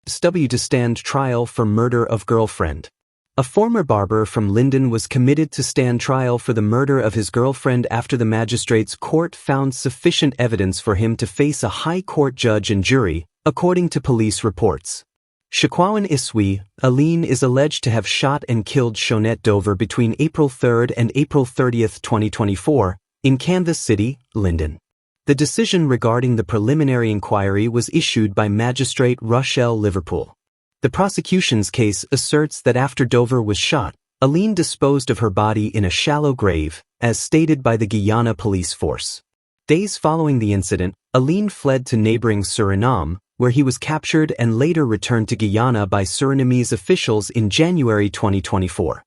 SW to stand trial for murder of girlfriend. A former barber from Linden was committed to stand trial for the murder of his girlfriend after the magistrate's court found sufficient evidence for him to face a high court judge and jury, according to police reports. Shakwawan Iswi, Aline is alleged to have shot and killed Shonette Dover between April 3 and April 30, 2024, in Kansas City, Linden. The decision regarding the preliminary inquiry was issued by Magistrate Rochelle Liverpool. The prosecution's case asserts that after Dover was shot, Aline disposed of her body in a shallow grave, as stated by the Guyana police force. Days following the incident, Aline fled to neighboring Suriname, where he was captured and later returned to Guyana by Surinamese officials in January 2024.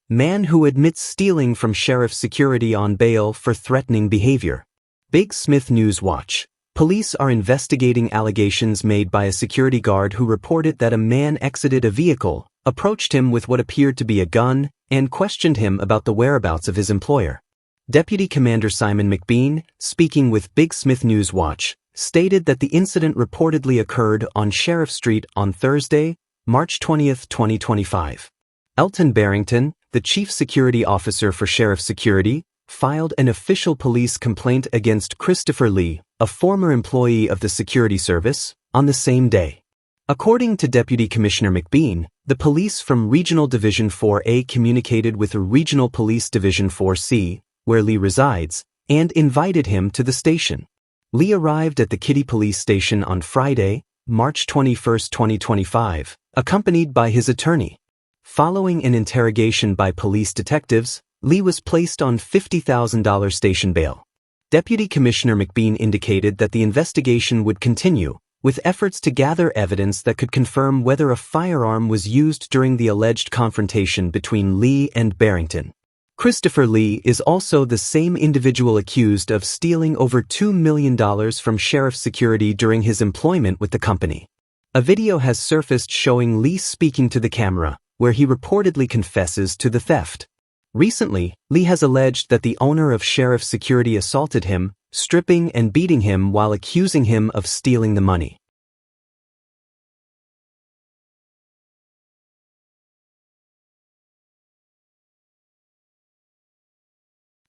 Man who admits stealing from sheriff's security on bail for threatening behavior. Big Smith News Watch. Police are investigating allegations made by a security guard who reported that a man exited a vehicle, approached him with what appeared to be a gun, and questioned him about the whereabouts of his employer. Deputy Commander Simon McBean, speaking with Big Smith News Watch, stated that the incident reportedly occurred on Sheriff Street on Thursday, March 20, 2025. Elton Barrington, the chief security officer for Sheriff Security, filed an official police complaint against Christopher Lee, a former employee of the security service, on the same day. According to Deputy Commissioner McBean, the police from Regional Division 4A communicated with Regional Police Division 4C, where Lee resides, and invited him to the station. Lee arrived at the Kitty Police Station on Friday, March 21, 2025, accompanied by his attorney. Following an interrogation by police detectives, Lee was placed on $50,000 station bail. Deputy Commissioner McBean indicated that the investigation would continue, with efforts to gather evidence that could confirm whether a firearm was used during the alleged confrontation between Lee and Barrington. Christopher Lee is also the same individual accused of stealing over $2 million from Sheriff Security during his employment with the company. A video has surfaced showing Lee speaking to the camera, where he reportedly confesses to the theft. Recently, Lee has alleged that the owner of Sheriff Security assaulted him, stripping and beating him while accusing him of stealing the money.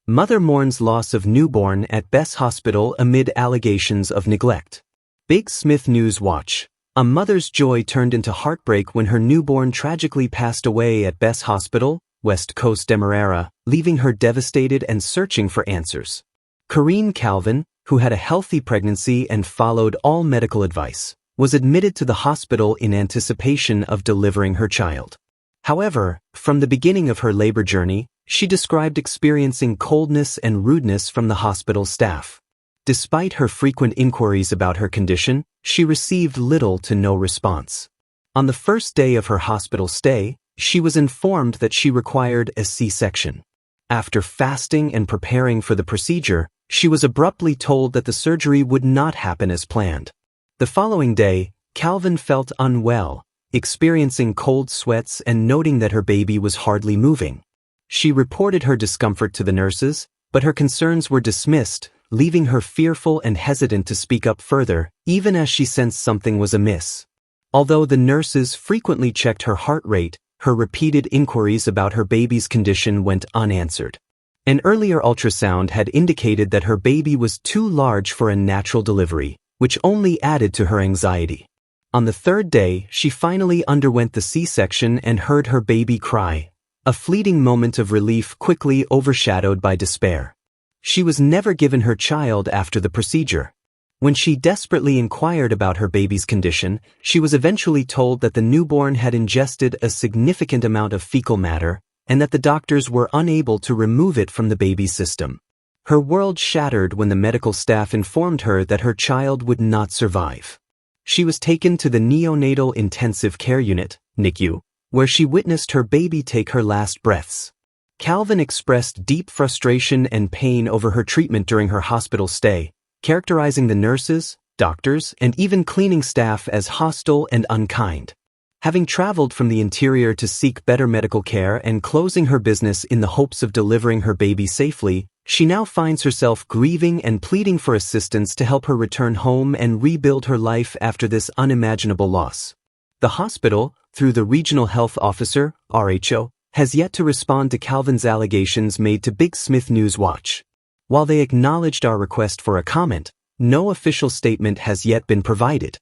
Mother mourns loss of newborn at Bess Hospital amid allegations of neglect. Big Smith News Watch. A mother's joy turned into heartbreak when her newborn tragically passed away at Bess Hospital, West Coast Demerara, leaving her devastated and searching for answers. Corrine Calvin, who had a healthy pregnancy and followed all medical advice, was admitted to the hospital in anticipation of delivering her child. However, from the beginning of her labor journey, she described experiencing coldness and rudeness from the hospital staff. Despite her frequent inquiries about her condition, she received little to no response. On the first day of her hospital stay, she was informed that she required a C-section. After fasting and preparing for the procedure, she was abruptly told that the surgery would not happen as planned. The following day, Calvin felt unwell, experiencing cold sweats and noting that her baby was hardly moving. She reported her discomfort to the nurses, but her concerns were dismissed, leaving her fearful and hesitant to speak up further, even as she sensed something was amiss. Although the nurses frequently checked her heart rate, her repeated inquiries about her baby's condition went unanswered. An earlier ultrasound had indicated that her baby was too large for a natural delivery, which only added to her anxiety. On the third day, she finally underwent the C-section and heard her baby cry, a fleeting moment of relief quickly overshadowed by despair. She was never given her child after the procedure. When she desperately inquired about her baby's condition, she was eventually told that the newborn had ingested a significant amount of fecal matter and that the doctors were unable to remove it from the baby's system. Her world shattered when the medical staff informed her that her child would not survive. She was taken to the neonatal intensive care unit, NICU, where she witnessed her baby take her last breaths. Calvin expressed deep frustration and pain over her treatment during her hospital stay, characterizing the nurses, doctors, and even cleaning staff as hostile and unkind. Having traveled from the interior to seek better medical care and closing her business in the hopes of delivering her baby safely, she now finds herself grieving and pleading for assistance to help her return home and rebuild her life after this unimaginable loss. The hospital, through the Regional Health Officer, RHO, has yet to respond to Calvin's allegations made to Big Smith News Watch. While they acknowledged our request for a comment, no official statement has yet been provided.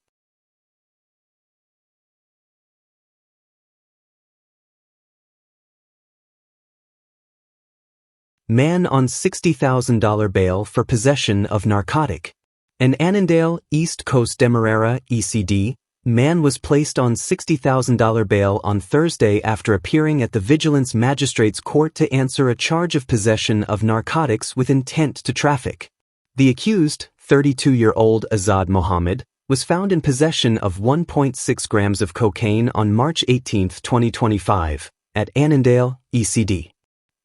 Man on $60,000 bail for possession of narcotic. An Annandale, East Coast Demerara, ECD, man was placed on $60,000 bail on Thursday after appearing at the Vigilance Magistrates Court to answer a charge of possession of narcotics with intent to traffic. The accused, 32-year-old Azad Mohammed, was found in possession of 1.6 grams of cocaine on March 18, 2025, at Annandale, ECD.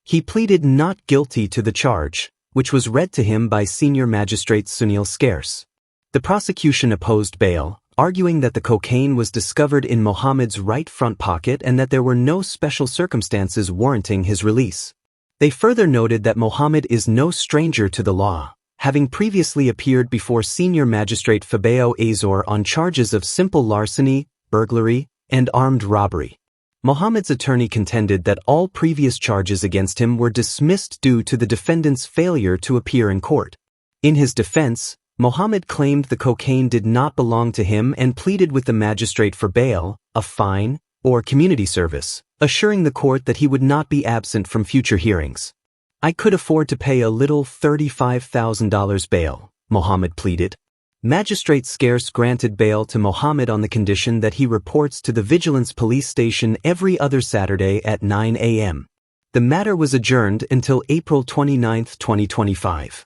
He pleaded not guilty to the charge, which was read to him by Senior Magistrate Sunil Scarce. The prosecution opposed bail, arguing that the cocaine was discovered in Mohammed's right front pocket and that there were no special circumstances warranting his release. They further noted that Mohammed is no stranger to the law, having previously appeared before Senior Magistrate Fabio Azor on charges of simple larceny, burglary, and armed robbery. Mohammed's attorney contended that all previous charges against him were dismissed due to the defendant's failure to appear in court. In his defense, Mohammed claimed the cocaine did not belong to him and pleaded with the magistrate for bail, a fine, or community service, assuring the court that he would not be absent from future hearings. "I could afford to pay a little $35,000 bail," Mohammed pleaded. Magistrate Scarce granted bail to Mohammed on the condition that he reports to the Vigilance Police Station every other Saturday at 9 a.m. The matter was adjourned until April 29, 2025.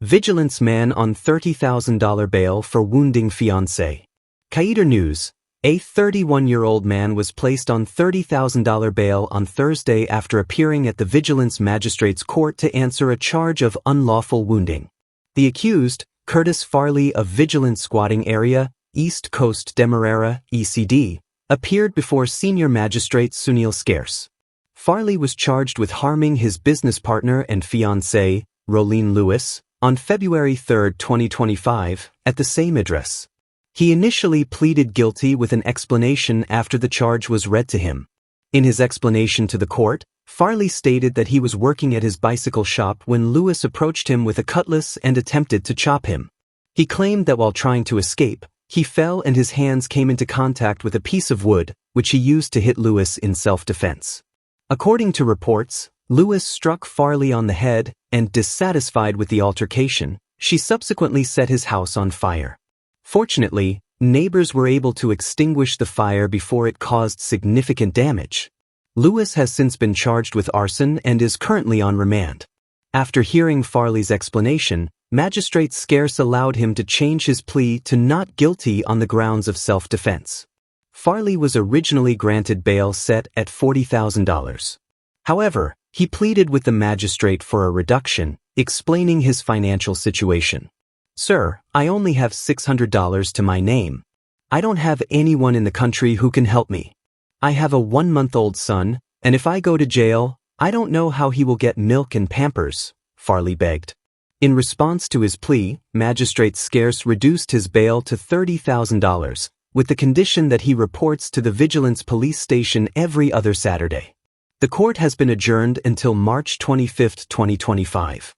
Vigilance man on $30,000 bail for wounding fiancé. Qaidar News. A 31-year-old man was placed on $30,000 bail on Thursday after appearing at the Vigilance Magistrates Court to answer a charge of unlawful wounding. The accused, Curtis Farley of Vigilance Squatting Area, East Coast Demerara, ECD, appeared before Senior Magistrate Sunil Scarce. Farley was charged with harming his business partner and fiancée, Rolene Lewis, on February 3, 2025, at the same address. He initially pleaded guilty with an explanation after the charge was read to him. In his explanation to the court, Farley stated that he was working at his bicycle shop when Lewis approached him with a cutlass and attempted to chop him. He claimed that while trying to escape, he fell and his hands came into contact with a piece of wood, which he used to hit Lewis in self-defense. According to reports, Lewis struck Farley on the head, and dissatisfied with the altercation, she subsequently set his house on fire. Fortunately, neighbors were able to extinguish the fire before it caused significant damage. Lewis has since been charged with arson and is currently on remand. After hearing Farley's explanation, Magistrate Scarce allowed him to change his plea to not guilty on the grounds of self-defense. Farley was originally granted bail set at $40,000. However, he pleaded with the magistrate for a reduction, explaining his financial situation. "Sir, I only have $600 to my name. I don't have anyone in the country who can help me. I have a 1-month-old son, and if I go to jail, I don't know how he will get milk and Pampers," Farley begged. In response to his plea, Magistrate Scarce reduced his bail to $30,000, with the condition that he reports to the Vigilance Police Station every other Saturday. The court has been adjourned until March 25, 2025.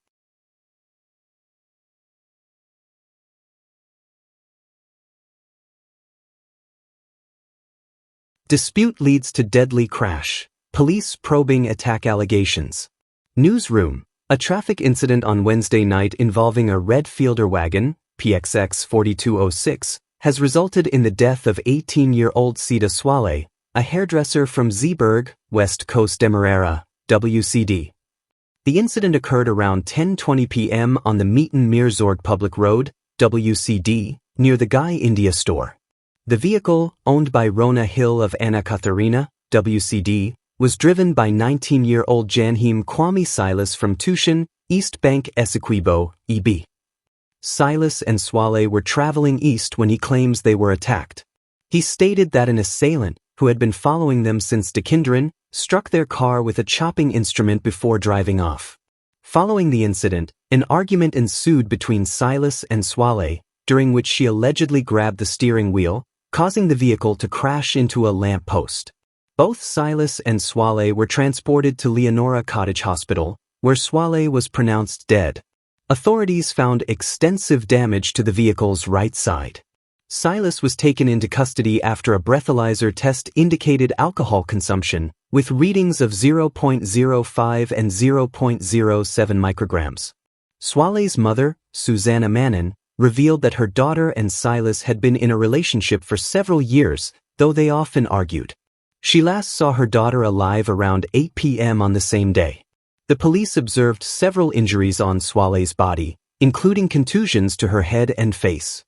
Dispute leads to deadly crash. Police probing attack allegations. Newsroom. A traffic incident on Wednesday night involving a red Fielder wagon, PXX 4206, has resulted in the death of 18-year-old Sita Swale, a hairdresser from Zeeburg, West Coast Demerara, WCD. The incident occurred around 10:20 p.m. on the Meeten Meerzorg Public Road, WCD, near the Guy India store. The vehicle, owned by Rona Hill of Anna Katharina, WCD, was driven by 19-year-old Janheem Kwame Silas from Tushin, East Bank Essequibo, EB. Silas and Swale were traveling east when he claims they were attacked. He stated that an assailant, who had been following them since Dakindran, struck their car with a chopping instrument before driving off. Following the incident, an argument ensued between Silas and Swale, during which she allegedly grabbed the steering wheel, causing the vehicle to crash into a lamp post. Both Silas and Swale were transported to Leonora Cottage Hospital, where Swale was pronounced dead. Authorities found extensive damage to the vehicle's right side. Silas was taken into custody after a breathalyzer test indicated alcohol consumption, with readings of 0.05 and 0.07 micrograms. Swale's mother, Susanna Manon, revealed that her daughter and Silas had been in a relationship for several years, though they often argued. She last saw her daughter alive around 8 p.m. on the same day. The police observed several injuries on Swale's body, including contusions to her head and face.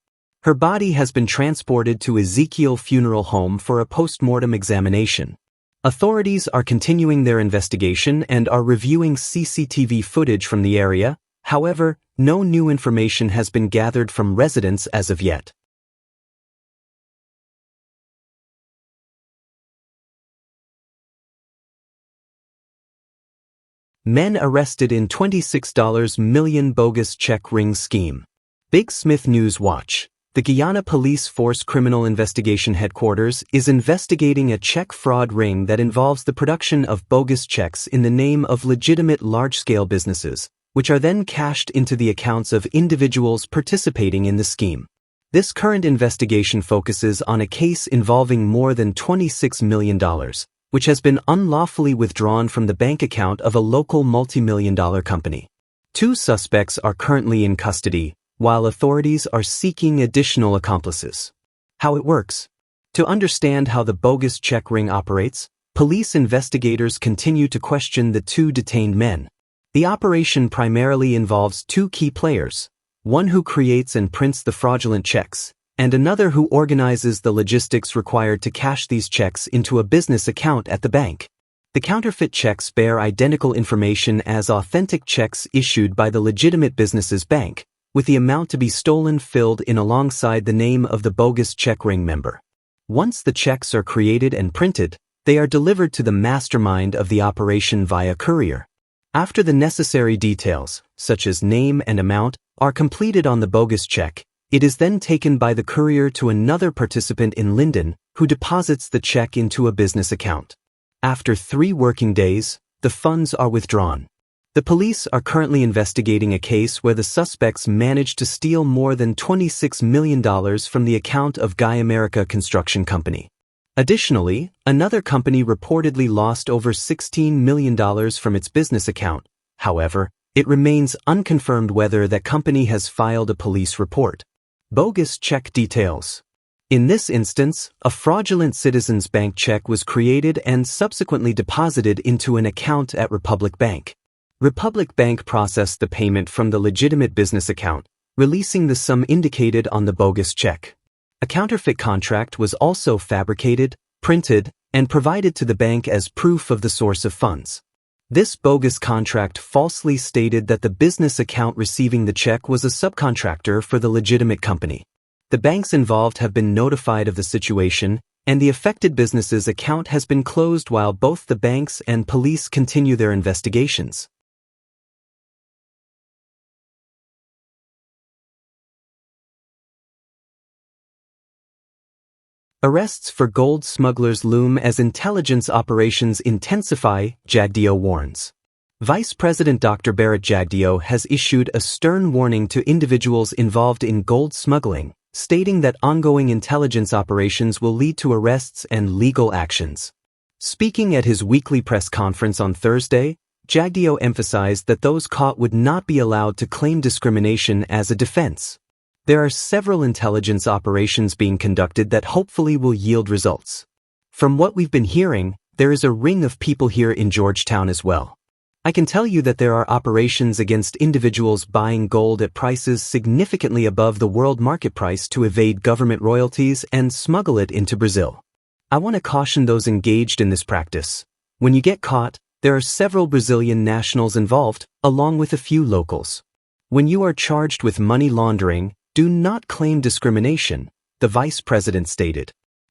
Her body has been transported to Ezekiel Funeral Home for a post-mortem examination. Authorities are continuing their investigation and are reviewing CCTV footage from the area. However, no new information has been gathered from residents as of yet. Men arrested in $26 million bogus check ring scheme. Big Smith News Watch. The Guyana Police Force Criminal Investigation Headquarters is investigating a check fraud ring that involves the production of bogus checks in the name of legitimate large-scale businesses, which are then cashed into the accounts of individuals participating in the scheme. This current investigation focuses on a case involving more than $26 million, which has been unlawfully withdrawn from the bank account of a local multi-million-dollar company. 2 suspects are currently in custody, while authorities are seeking additional accomplices. How it works. To understand how the bogus check ring operates, police investigators continue to question the 2 detained men. The operation primarily involves 2 key players, one who creates and prints the fraudulent checks, and another who organizes the logistics required to cash these checks into a business account at the bank. The counterfeit checks bear identical information as authentic checks issued by the legitimate business's bank, with the amount to be stolen filled in alongside the name of the bogus check ring member. Once the checks are created and printed, they are delivered to the mastermind of the operation via courier. After the necessary details, such as name and amount, are completed on the bogus check, it is then taken by the courier to another participant in Linden, who deposits the check into a business account. After 3 working days, the funds are withdrawn. The police are currently investigating a case where the suspects managed to steal more than $26 million from the account of Guy America Construction Company. Additionally, another company reportedly lost over $16 million from its business account. However, it remains unconfirmed whether that company has filed a police report. Bogus check details. In this instance, a fraudulent Citizens Bank check was created and subsequently deposited into an account at Republic Bank. Republic Bank processed the payment from the legitimate business account, releasing the sum indicated on the bogus check. A counterfeit contract was also fabricated, printed, and provided to the bank as proof of the source of funds. This bogus contract falsely stated that the business account receiving the check was a subcontractor for the legitimate company. The banks involved have been notified of the situation, and the affected business's account has been closed while both the banks and police continue their investigations. Arrests for gold smugglers loom as intelligence operations intensify, Jagdeo warns. Vice President Dr. Barrett Jagdeo has issued a stern warning to individuals involved in gold smuggling, stating that ongoing intelligence operations will lead to arrests and legal actions. Speaking at his weekly press conference on Thursday, Jagdeo emphasized that those caught would not be allowed to claim discrimination as a defense. There are several intelligence operations being conducted that hopefully will yield results. From what we've been hearing, there is a ring of people here in Georgetown as well. I can tell you that there are operations against individuals buying gold at prices significantly above the world market price to evade government royalties and smuggle it into Brazil. I want to caution those engaged in this practice. When you get caught, there are several Brazilian nationals involved, along with a few locals. When you are charged with money laundering, do not claim discrimination, the vice president stated.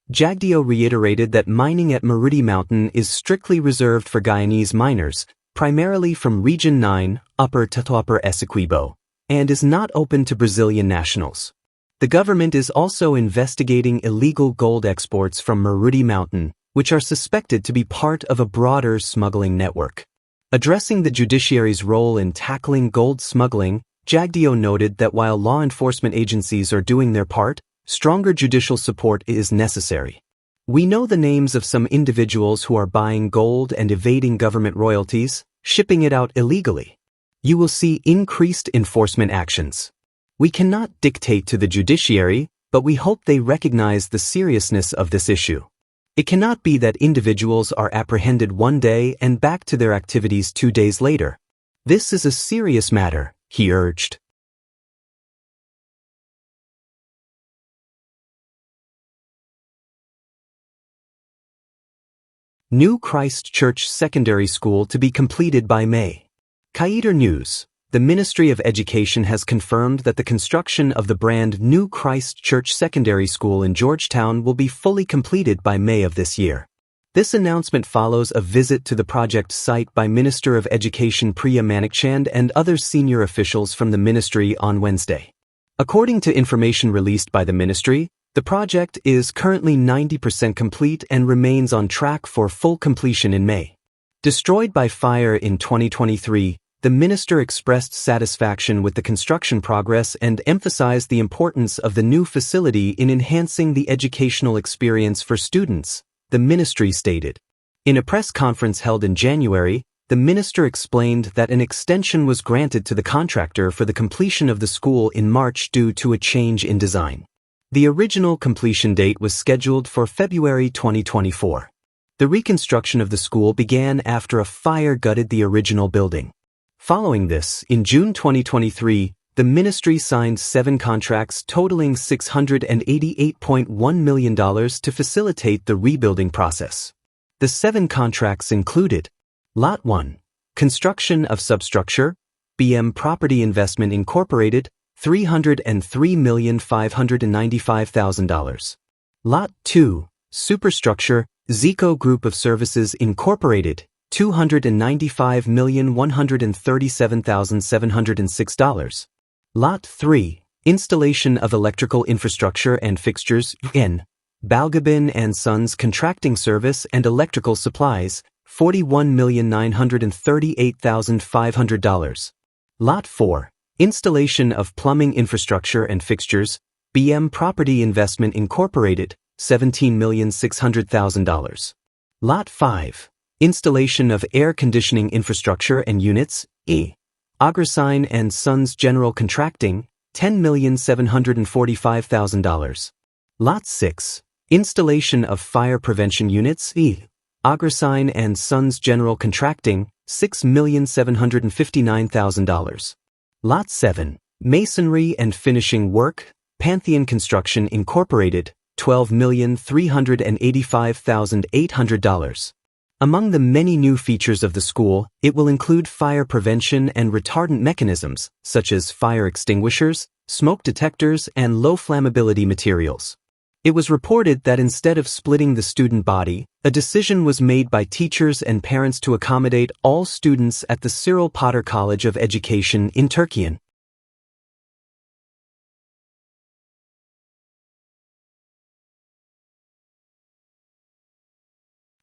Jagdeo reiterated that mining at Marudi Mountain is strictly reserved for Guyanese miners, primarily from Region 9, Upper Tatuapé Essequibo, and is not open to Brazilian nationals. The government is also investigating illegal gold exports from Marudi Mountain, which are suspected to be part of a broader smuggling network. Addressing the judiciary's role in tackling gold smuggling, Jagdeo noted that while law enforcement agencies are doing their part, stronger judicial support is necessary. We know the names of some individuals who are buying gold and evading government royalties, shipping it out illegally. You will see increased enforcement actions. We cannot dictate to the judiciary, but we hope they recognize the seriousness of this issue. It cannot be that individuals are apprehended one day and back to their activities 2 days later. This is a serious matter, he urged. New Christ Church Secondary School to be completed by May. Kaider News. The Ministry of Education has confirmed that the construction of the brand new Christ Church Secondary School in Georgetown will be fully completed by May of this year. This announcement follows a visit to the project site by Minister of Education Priya Manikchand and other senior officials from the ministry on Wednesday. According to information released by the ministry, the project is currently 90% complete and remains on track for full completion in May. Destroyed by fire in 2023, the minister expressed satisfaction with the construction progress and emphasized the importance of the new facility in enhancing the educational experience for students, the ministry stated. In a press conference held in January, the minister explained that an extension was granted to the contractor for the completion of the school in March due to a change in design. The original completion date was scheduled for February 2024. The reconstruction of the school began after a fire gutted the original building. Following this, in June 2023, the ministry signed 7 contracts totaling $688.1 million to facilitate the rebuilding process. The 7 contracts included Lot 1, Construction of Substructure, BM Property Investment Incorporated, $303,595,000. Lot 2, Superstructure, Zico Group of Services Incorporated, $295,137,706. Lot 3, Installation of Electrical Infrastructure and Fixtures, N. Balgobin and Sons Contracting Service and Electrical Supplies, $41,938,500. Lot 4, Installation of Plumbing Infrastructure and Fixtures, BM Property Investment Incorporated, $17,600,000. Lot 5, Installation of Air Conditioning Infrastructure and Units, E. Agrasine and Sons General Contracting, $10,745,000. Lot 6, Installation of Fire Prevention Units, E. Agrasine and Sons General Contracting, $6,759,000. Lot 7, Masonry and Finishing Work, Pantheon Construction Incorporated, $12,385,800. Among the many new features of the school, it will include fire prevention and retardant mechanisms, such as fire extinguishers, smoke detectors, and low flammability materials. It was reported that instead of splitting the student body, a decision was made by teachers and parents to accommodate all students at the Cyril Potter College of Education in Turkey.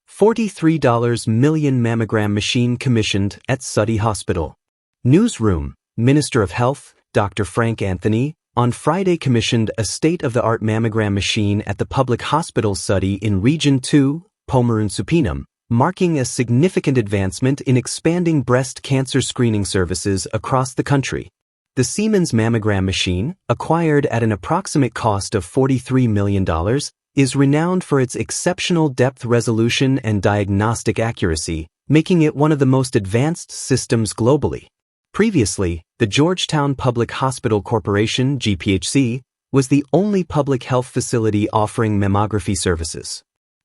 $43 million mammogram machine commissioned at Suddy Hospital. Newsroom, Minister of Health, Dr. Frank Anthony, on Friday commissioned a state-of-the-art mammogram machine at the public hospital Suddy in Region 2, Pomerun Supinum, marking a significant advancement in expanding breast cancer screening services across the country. The Siemens mammogram machine, acquired at an approximate cost of $43 million, is renowned for its exceptional depth resolution and diagnostic accuracy, making it one of the most advanced systems globally. Previously, the Georgetown Public Hospital Corporation (GPHC) was the only public health facility offering mammography services.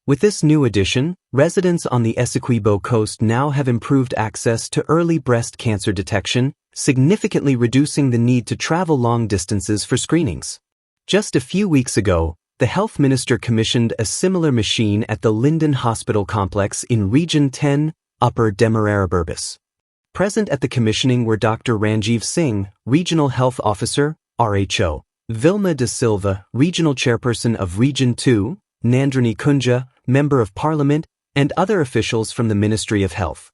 With this new addition, residents on the Essequibo coast now have improved access to early breast cancer detection, significantly reducing the need to travel long distances for screenings. Just a few weeks ago, the health minister commissioned a similar machine at the Linden Hospital complex in Region 10, Upper Demerara Burbus. Present at the commissioning were Dr. Ranjiv Singh, Regional Health Officer, RHO, Vilma De Silva, Regional Chairperson of Region 2, Nandrini Kunja, Member of Parliament, and other officials from the Ministry of Health.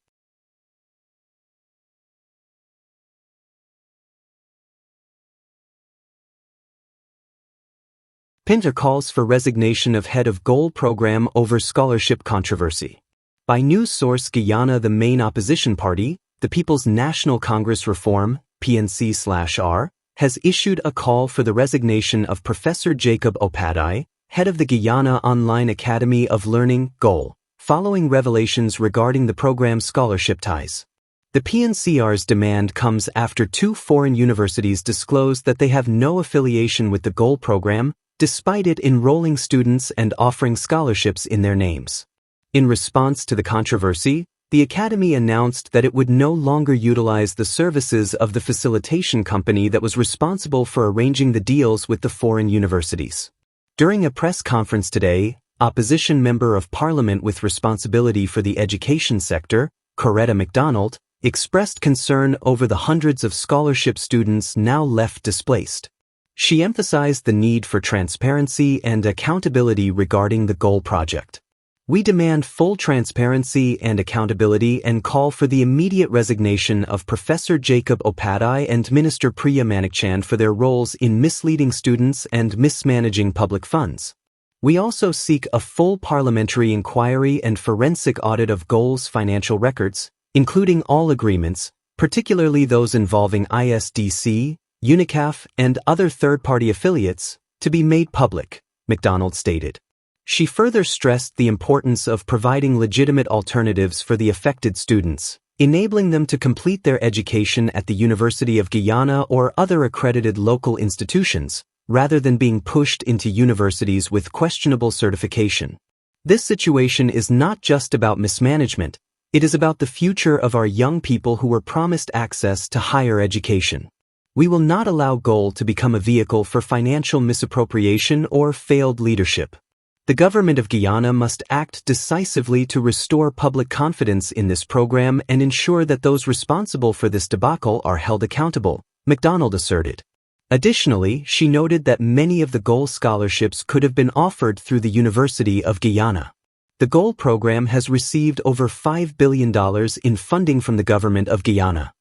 Pinter calls for resignation of head of GOAL program over scholarship controversy. By news source Guyana, the main opposition party, the People's National Congress Reform, PNC/R, has issued a call for the resignation of Professor Jacob Opadai, head of the Guyana Online Academy of Learning, GOAL, following revelations regarding the program's scholarship ties. The PNCR's demand comes after 2 foreign universities disclosed that they have no affiliation with the GOAL program, despite it enrolling students and offering scholarships in their names. In response to the controversy, the Academy announced that it would no longer utilize the services of the facilitation company that was responsible for arranging the deals with the foreign universities. During a press conference today, opposition member of Parliament with responsibility for the education sector, Coretta MacDonald, expressed concern over the hundreds of scholarship students now left displaced. She emphasized the need for transparency and accountability regarding the GOAL project. We demand full transparency and accountability and call for the immediate resignation of Professor Jacob Opadai and Minister Priya Manikchand for their roles in misleading students and mismanaging public funds. We also seek a full parliamentary inquiry and forensic audit of GOAL's financial records, including all agreements, particularly those involving ISDC, UNICAF, and other third-party affiliates, to be made public, MacDonald stated. She further stressed the importance of providing legitimate alternatives for the affected students, enabling them to complete their education at the University of Guyana or other accredited local institutions, rather than being pushed into universities with questionable certification. This situation is not just about mismanagement, it is about the future of our young people who were promised access to higher education. We will not allow GOAL to become a vehicle for financial misappropriation or failed leadership. The government of Guyana must act decisively to restore public confidence in this program and ensure that those responsible for this debacle are held accountable, MacDonald asserted. Additionally, she noted that many of the GOAL scholarships could have been offered through the University of Guyana. The GOAL program has received over $5 billion in funding from the government of Guyana.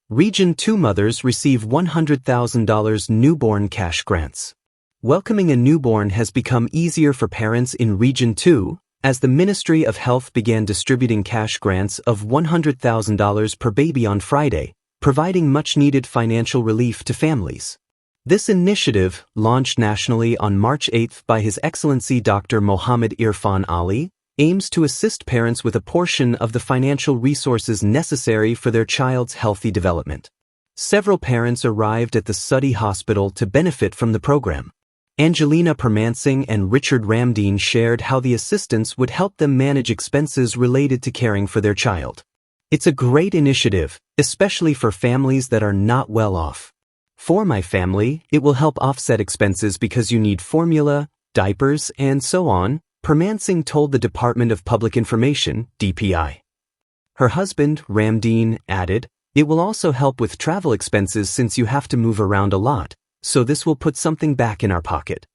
Region 2 mothers receive $100,000 newborn cash grants. Welcoming a newborn has become easier for parents in Region 2, as the Ministry of Health began distributing cash grants of $100,000 per baby on Friday, providing much-needed financial relief to families. This initiative, launched nationally on March 8 by His Excellency Dr. Mohammed Irfan Ali, aims to assist parents with a portion of the financial resources necessary for their child's healthy development. Several parents arrived at the Sudhi Hospital to benefit from the program. Angelina Permansing and Richard Ramdeen shared how the assistance would help them manage expenses related to caring for their child. It's a great initiative, especially for families that are not well off. For my family, it will help offset expenses because you need formula, diapers, and so on, Permansing told the Department of Public Information, DPI. Her husband, Ramdeen, added, "It will also help with travel expenses since you have to move around a lot, so this will put something back in our pocket."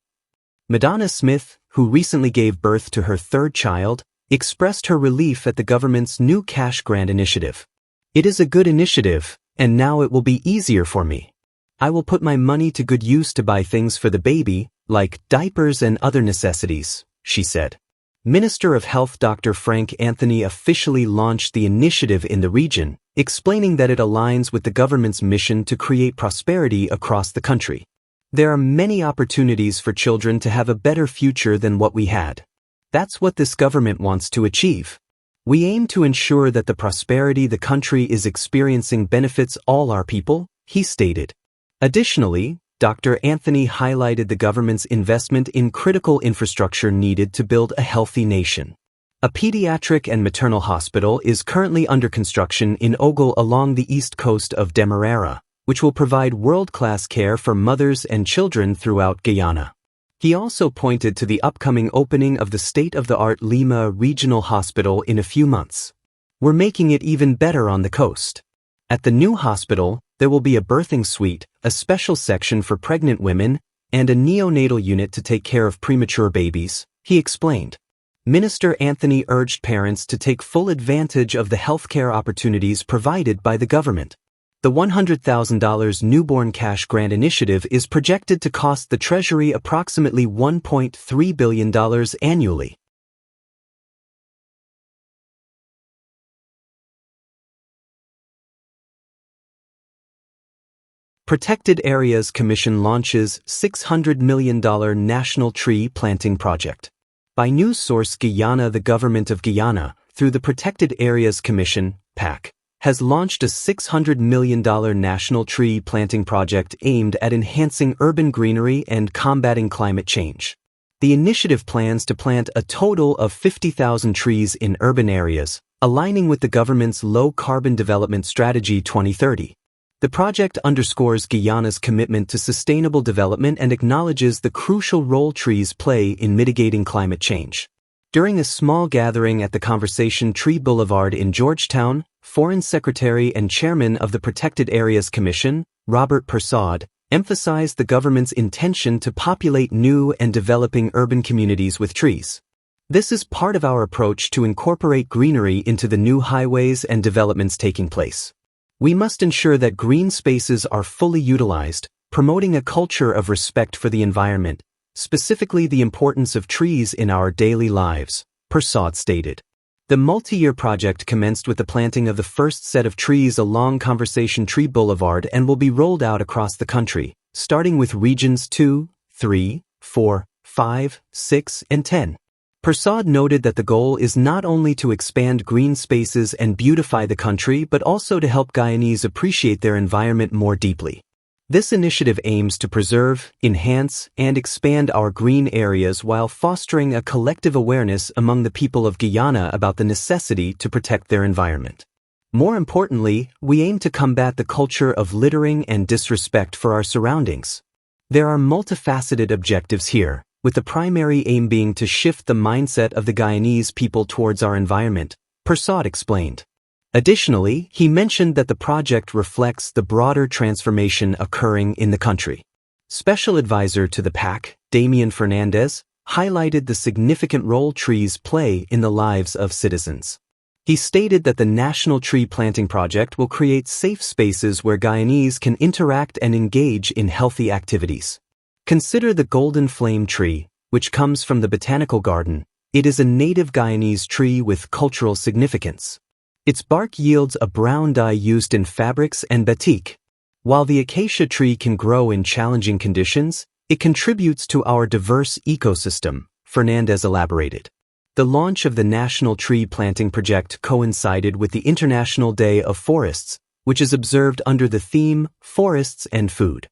Madonna Smith, who recently gave birth to her 3rd child, expressed her relief at the government's new cash grant initiative. "It is a good initiative, and now it will be easier for me. I will put my money to good use to buy things for the baby, like diapers and other necessities," she said. Minister of Health Dr. Frank Anthony officially launched the initiative in the region, explaining that it aligns with the government's mission to create prosperity across the country. "There are many opportunities for children to have a better future than what we had. That's what this government wants to achieve. We aim to ensure that the prosperity the country is experiencing benefits all our people," he stated. Additionally, Dr. Anthony highlighted the government's investment in critical infrastructure needed to build a healthy nation. A pediatric and maternal hospital is currently under construction in Ogle along the east coast of Demerara, which will provide world-class care for mothers and children throughout Guyana. He also pointed to the upcoming opening of the state-of-the-art Lima Regional Hospital in a few months. We're making it even better on the coast. At the new hospital, there will be a birthing suite, a special section for pregnant women, and a neonatal unit to take care of premature babies, he explained. Minister Anthony urged parents to take full advantage of the healthcare opportunities provided by the government. The $100,000 newborn cash grant initiative is projected to cost the Treasury approximately $1.3 billion annually. Protected Areas Commission launches $600 million National Tree Planting Project. By news source Guyana, the government of Guyana, through the Protected Areas Commission, PAC, has launched a $600 million national tree planting project aimed at enhancing urban greenery and combating climate change. The initiative plans to plant a total of 50,000 trees in urban areas, aligning with the government's Low-Carbon Development Strategy 2030. The project underscores Guyana's commitment to sustainable development and acknowledges the crucial role trees play in mitigating climate change. During a small gathering at the Conversation Tree Boulevard in Georgetown, Foreign Secretary and Chairman of the Protected Areas Commission, Robert Persaud, emphasized the government's intention to populate new and developing urban communities with trees. This is part of our approach to incorporate greenery into the new highways and developments taking place. We must ensure that green spaces are fully utilized, promoting a culture of respect for the environment, specifically the importance of trees in our daily lives, Persaud stated. The multi-year project commenced with the planting of the first set of trees along Conversation Tree Boulevard and will be rolled out across the country, starting with regions 2, 3, 4, 5, 6, and 10. Persaud noted that the goal is not only to expand green spaces and beautify the country but also to help Guyanese appreciate their environment more deeply. This initiative aims to preserve, enhance, and expand our green areas while fostering a collective awareness among the people of Guyana about the necessity to protect their environment. More importantly, we aim to combat the culture of littering and disrespect for our surroundings. There are multifaceted objectives here, with the primary aim being to shift the mindset of the Guyanese people towards our environment, Persaud explained. Additionally, he mentioned that the project reflects the broader transformation occurring in the country. Special advisor to the PAC, Damian Fernandez, highlighted the significant role trees play in the lives of citizens. He stated that the National Tree Planting Project will create safe spaces where Guyanese can interact and engage in healthy activities. Consider the golden flame tree, which comes from the botanical garden. It is a native Guyanese tree with cultural significance. Its bark yields a brown dye used in fabrics and batik. While the acacia tree can grow in challenging conditions, it contributes to our diverse ecosystem, Fernandez elaborated. The launch of the National Tree Planting Project coincided with the International Day of Forests, which is observed under the theme Forests and Food.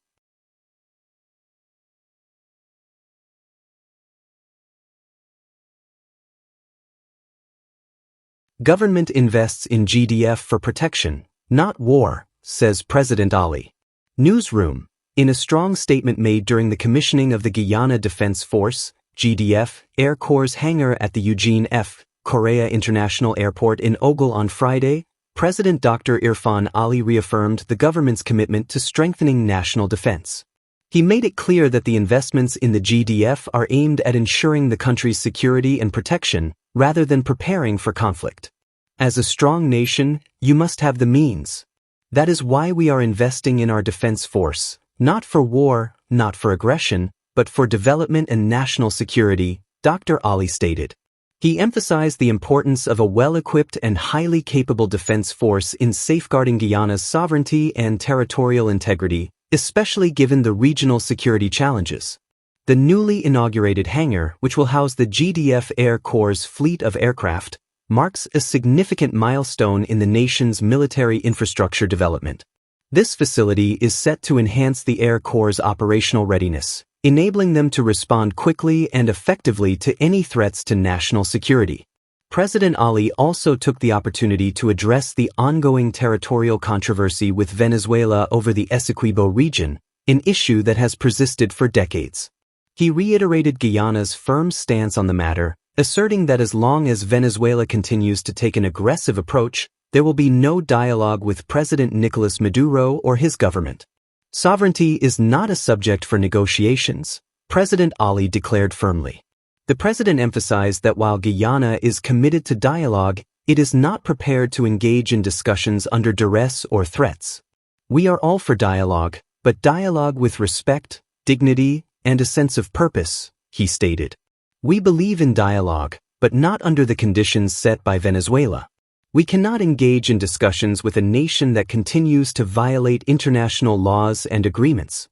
Government invests in GDF for protection, not war, says President Ali. Newsroom. In a strong statement made during the commissioning of the Guyana Defense Force, GDF, Air Corps' hangar at the Eugene F. Correa International Airport in Ogle on Friday, President Dr. Irfan Ali reaffirmed the government's commitment to strengthening national defense. He made it clear that the investments in the GDF are aimed at ensuring the country's security and protection, rather than preparing for conflict. As a strong nation, you must have the means. That is why we are investing in our defense force, not for war, not for aggression, but for development and national security, Dr. Ali stated. He emphasized the importance of a well-equipped and highly capable defense force in safeguarding Guyana's sovereignty and territorial integrity, especially given the regional security challenges. The newly inaugurated hangar, which will house the GDF Air Corps' fleet of aircraft, marks a significant milestone in the nation's military infrastructure development. This facility is set to enhance the Air Corps' operational readiness, enabling them to respond quickly and effectively to any threats to national security. President Ali also took the opportunity to address the ongoing territorial controversy with Venezuela over the Essequibo region, an issue that has persisted for decades. He reiterated Guyana's firm stance on the matter, asserting that as long as Venezuela continues to take an aggressive approach, there will be no dialogue with President Nicolas Maduro or his government. Sovereignty is not a subject for negotiations, President Ali declared firmly. The president emphasized that while Guyana is committed to dialogue, it is not prepared to engage in discussions under duress or threats. We are all for dialogue, but dialogue with respect, dignity, and a sense of purpose, he stated. We believe in dialogue, but not under the conditions set by Venezuela. We cannot engage in discussions with a nation that continues to violate international laws and agreements.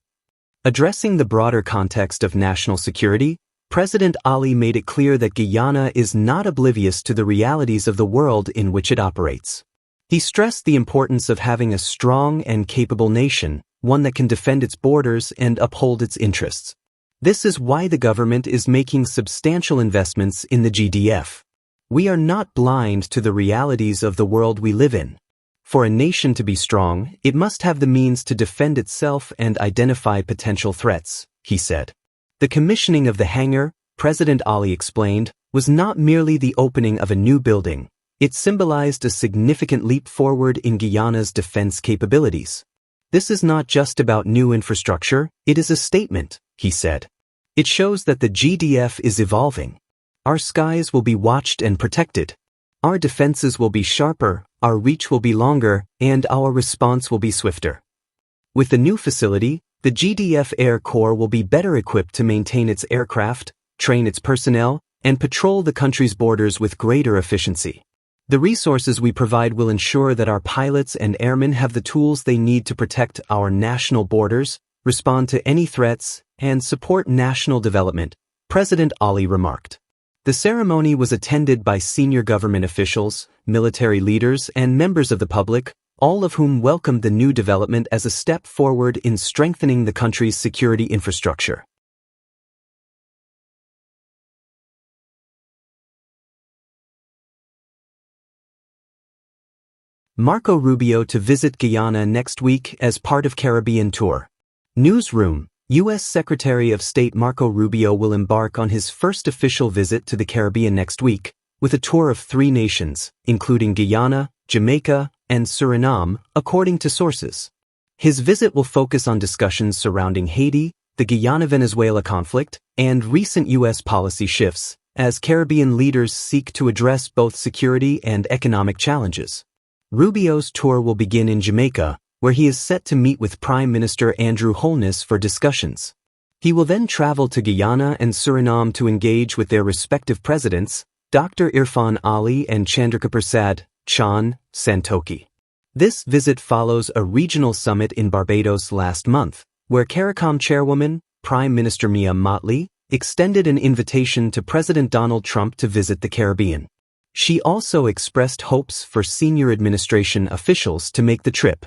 Addressing the broader context of national security, President Ali made it clear that Guyana is not oblivious to the realities of the world in which it operates. He stressed the importance of having a strong and capable nation, one that can defend its borders and uphold its interests. This is why the government is making substantial investments in the GDF. We are not blind to the realities of the world we live in. For a nation to be strong, it must have the means to defend itself and identify potential threats, he said. The commissioning of the hangar, President Ali explained, was not merely the opening of a new building. It symbolized a significant leap forward in Guyana's defense capabilities. This is not just about new infrastructure, it is a statement, he said. It shows that the GDF is evolving. Our skies will be watched and protected. Our defenses will be sharper, our reach will be longer, and our response will be swifter. With the new facility, the GDF Air Corps will be better equipped to maintain its aircraft, train its personnel, and patrol the country's borders with greater efficiency. The resources we provide will ensure that our pilots and airmen have the tools they need to protect our national borders, respond to any threats, and support national development, President Ali remarked. The ceremony was attended by senior government officials, military leaders, and members of the public, all of whom welcomed the new development as a step forward in strengthening the country's security infrastructure. Marco Rubio to visit Guyana next week as part of Caribbean tour. Newsroom. U.S. Secretary of State Marco Rubio will embark on his first official visit to the Caribbean next week, with a tour of 3 nations, including Guyana, Jamaica, and Suriname, according to sources. His visit will focus on discussions surrounding Haiti, the Guyana-Venezuela conflict, and recent U.S. policy shifts, as Caribbean leaders seek to address both security and economic challenges. Rubio's tour will begin in Jamaica, where he is set to meet with Prime Minister Andrew Holness for discussions. He will then travel to Guyana and Suriname to engage with their respective presidents, Dr. Irfan Ali and Chandrakaprasad Chan Santokhi. This visit follows a regional summit in Barbados last month, where CARICOM chairwoman, Prime Minister Mia Mottley, extended an invitation to President Donald Trump to visit the Caribbean. She also expressed hopes for senior administration officials to make the trip.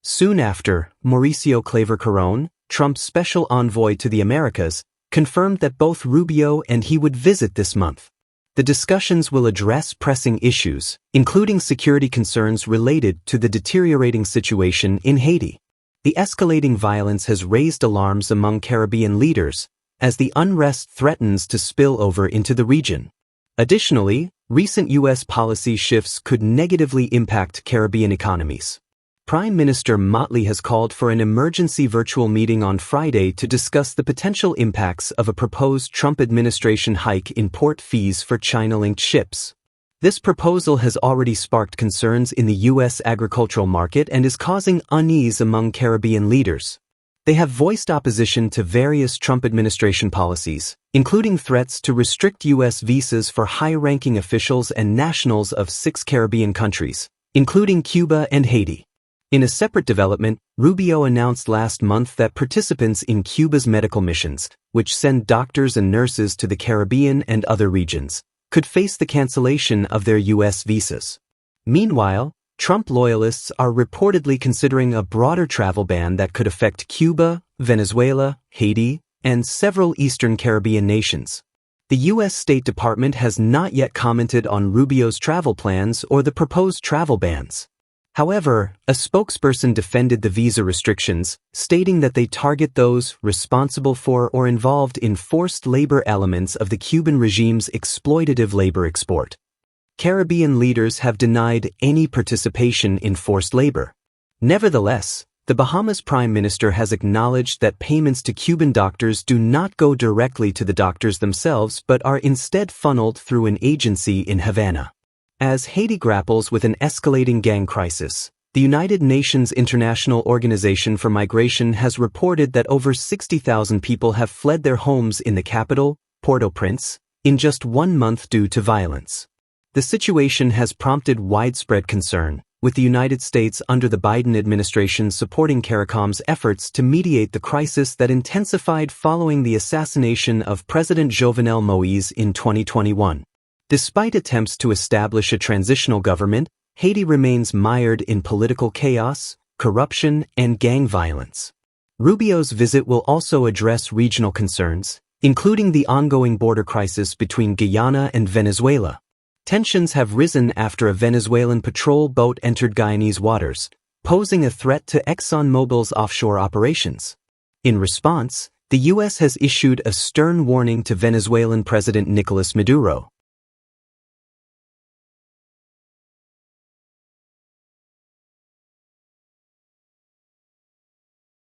Soon after, Mauricio Claver Carone, Trump's special envoy to the Americas, confirmed that both Rubio and he would visit this month. The discussions will address pressing issues, including security concerns related to the deteriorating situation in Haiti. The escalating violence has raised alarms among Caribbean leaders, as the unrest threatens to spill over into the region. Additionally, recent U.S. policy shifts could negatively impact Caribbean economies. Prime Minister Mottley has called for an emergency virtual meeting on Friday to discuss the potential impacts of a proposed Trump administration hike in port fees for China-linked ships. This proposal has already sparked concerns in the U.S. agricultural market and is causing unease among Caribbean leaders. They have voiced opposition to various Trump administration policies, including threats to restrict U.S. visas for high-ranking officials and nationals of 6 Caribbean countries, including Cuba and Haiti. In a separate development, Rubio announced last month that participants in Cuba's medical missions, which send doctors and nurses to the Caribbean and other regions, could face the cancellation of their U.S. visas. Meanwhile, Trump loyalists are reportedly considering a broader travel ban that could affect Cuba, Venezuela, Haiti, and several Eastern Caribbean nations. The U.S. State Department has not yet commented on Rubio's travel plans or the proposed travel bans. However, a spokesperson defended the visa restrictions, stating that they target those responsible for or involved in forced labor elements of the Cuban regime's exploitative labor export. Caribbean leaders have denied any participation in forced labor. Nevertheless, the Bahamas Prime Minister has acknowledged that payments to Cuban doctors do not go directly to the doctors themselves but are instead funneled through an agency in Havana. As Haiti grapples with an escalating gang crisis, the United Nations International Organization for Migration has reported that over 60,000 people have fled their homes in the capital, Port-au-Prince, in just 1 month due to violence. The situation has prompted widespread concern, with the United States under the Biden administration supporting CARICOM's efforts to mediate the crisis that intensified following the assassination of President Jovenel Moïse in 2021. Despite attempts to establish a transitional government, Haiti remains mired in political chaos, corruption, and gang violence. Rubio's visit will also address regional concerns, including the ongoing border crisis between Guyana and Venezuela. Tensions have risen after a Venezuelan patrol boat entered Guyanese waters, posing a threat to ExxonMobil's offshore operations. In response, the U.S. has issued a stern warning to Venezuelan President Nicolas Maduro.